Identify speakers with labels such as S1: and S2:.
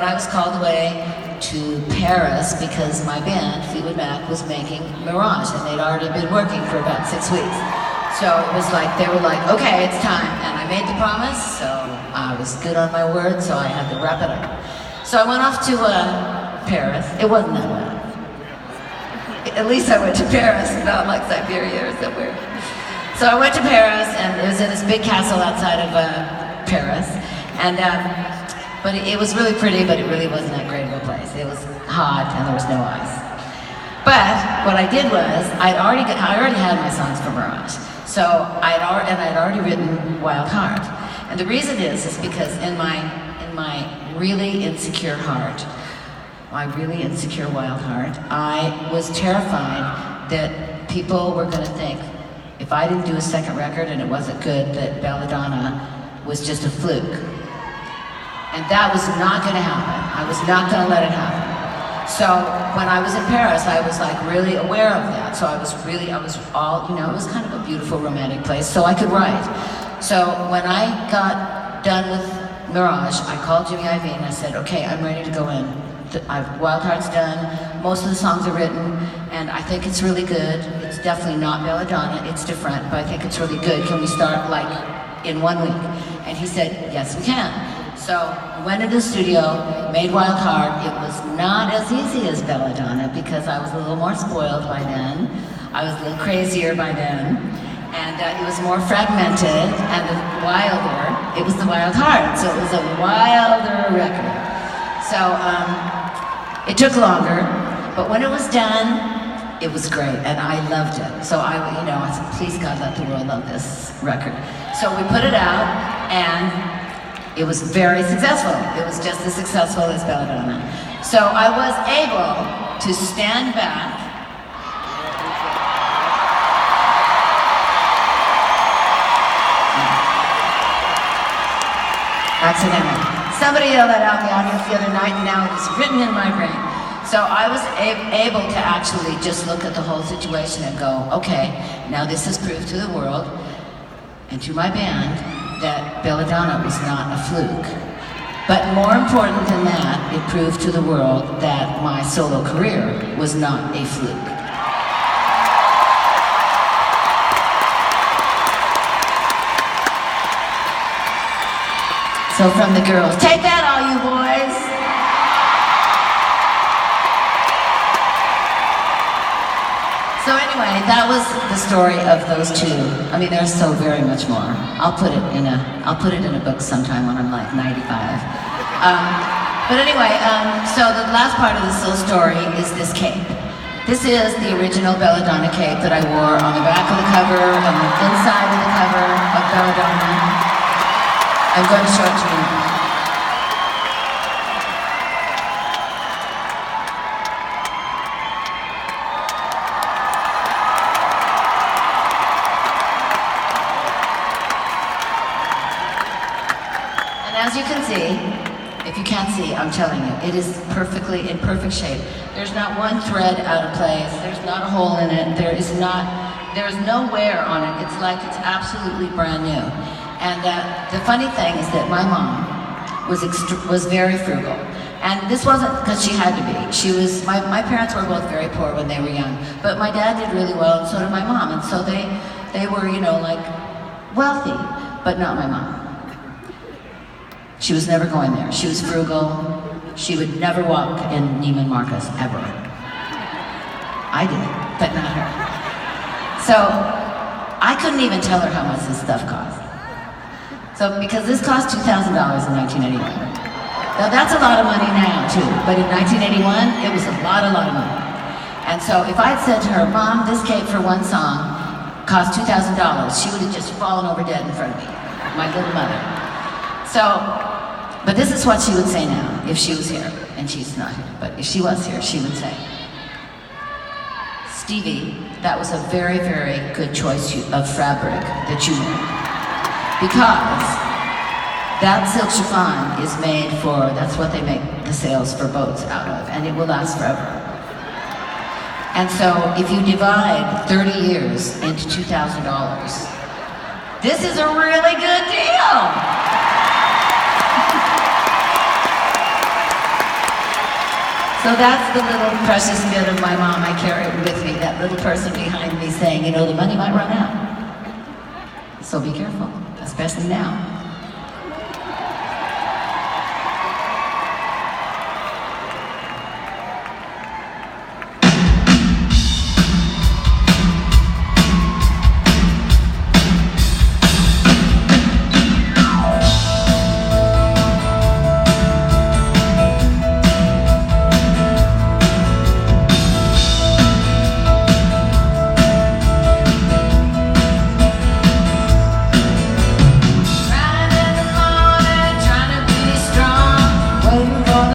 S1: then I was called away to Paris because my band, Fleetwood Mac, was making Mirage, and they'd already been working for about 6 weeks. So it was like, they were like, okay, it's time. And I made the promise, so I was good on my word, so I had to wrap it up. So I went off to Paris. It wasn't that bad. At least I went to Paris, not like Siberia or somewhere. So I went to Paris, and it was in this big castle outside of Paris. And but it was really pretty, but it really wasn't that great of a place. It was hot, and there was no ice. But what I did was, I already had my songs for Mirage. So I'd already written Wild Heart. And the reason is because in my really insecure heart, my really insecure wild heart, I was terrified that people were going to think, if I didn't do a second record and it wasn't good, that Bella Donna was just a fluke. And that was not going to happen. I was not going to let it happen. So when I was in Paris, I was like really aware of that. So I was all, you know, it was kind of a beautiful romantic place, so I could write. So when I got done with Mirage, I called Jimmy Iovine and I said, okay, I'm ready to go in. Wild Heart's done, most of the songs are written, and I think it's really good. It's definitely not Bella Donna, it's different, but I think it's really good. Can we start like in 1 week? And he said, yes, we can. So we went into the studio, made Wild Heart. It was not as easy as Bella Donna because I was a little more spoiled by then. I was a little crazier by then. And it was more fragmented and wilder. It was the Wild Heart, so it was a wilder record. So it took longer, but when it was done, it was great, and I loved it. So I said, please God, let the world love this record. So we put it out, and it was very successful. It was just as successful as Bella Donna. So I was able to stand back accidentally. Somebody yelled that out in the audience the other night, and now it is written in my brain. So I was able to actually just look at the whole situation and go, okay, now this has proved to the world and to my band that Bella Donna was not a fluke. But more important than that, it proved to the world that my solo career was not a fluke. So from the girls, take that all you boys! So anyway, that was the story of those two. I mean, there's so very much more. I'll put it in a book sometime when I'm like 95. But anyway, so the last part of this little story is this cape. This is the original Bella Donna cape that I wore on the back of the cover, on the inside of the cover of Bella Donna. I'm going to show it to you now. And as you can see, if you can't see, I'm telling you, it is perfectly in perfect shape. There's not one thread out of place. There's not a hole in it. There's no wear on it. It's like it's absolutely brand new. And the funny thing is that my mom was very frugal. And this wasn't because she had to be. My parents were both very poor when they were young, but my dad did really well, and so did my mom. And so they were, you know, like wealthy, but not my mom. She was never going there. She was frugal. She would never walk in Neiman Marcus, ever. I did, but not her. So I couldn't even tell her how much this stuff cost. So, because this cost $2,000 in 1981. Now that's a lot of money now too, but in 1981, it was a lot of money. And so if I'd said to her, Mom, this cape for one song cost $2,000, she would have just fallen over dead in front of me, my little mother. So, but this is what she would say now, if she was here, and she's not here, but if she was here, she would say, Stevie, that was a very, very good choice of fabric that you made. Because that silk chiffon is made for, that's what they make the sails for boats out of, and it will last forever. And so if you divide 30 years into $2,000, this is a really good deal. So that's the little precious bit of my mom I carry with me, that little person behind me saying, you know, the money might run out. So be careful, especially now.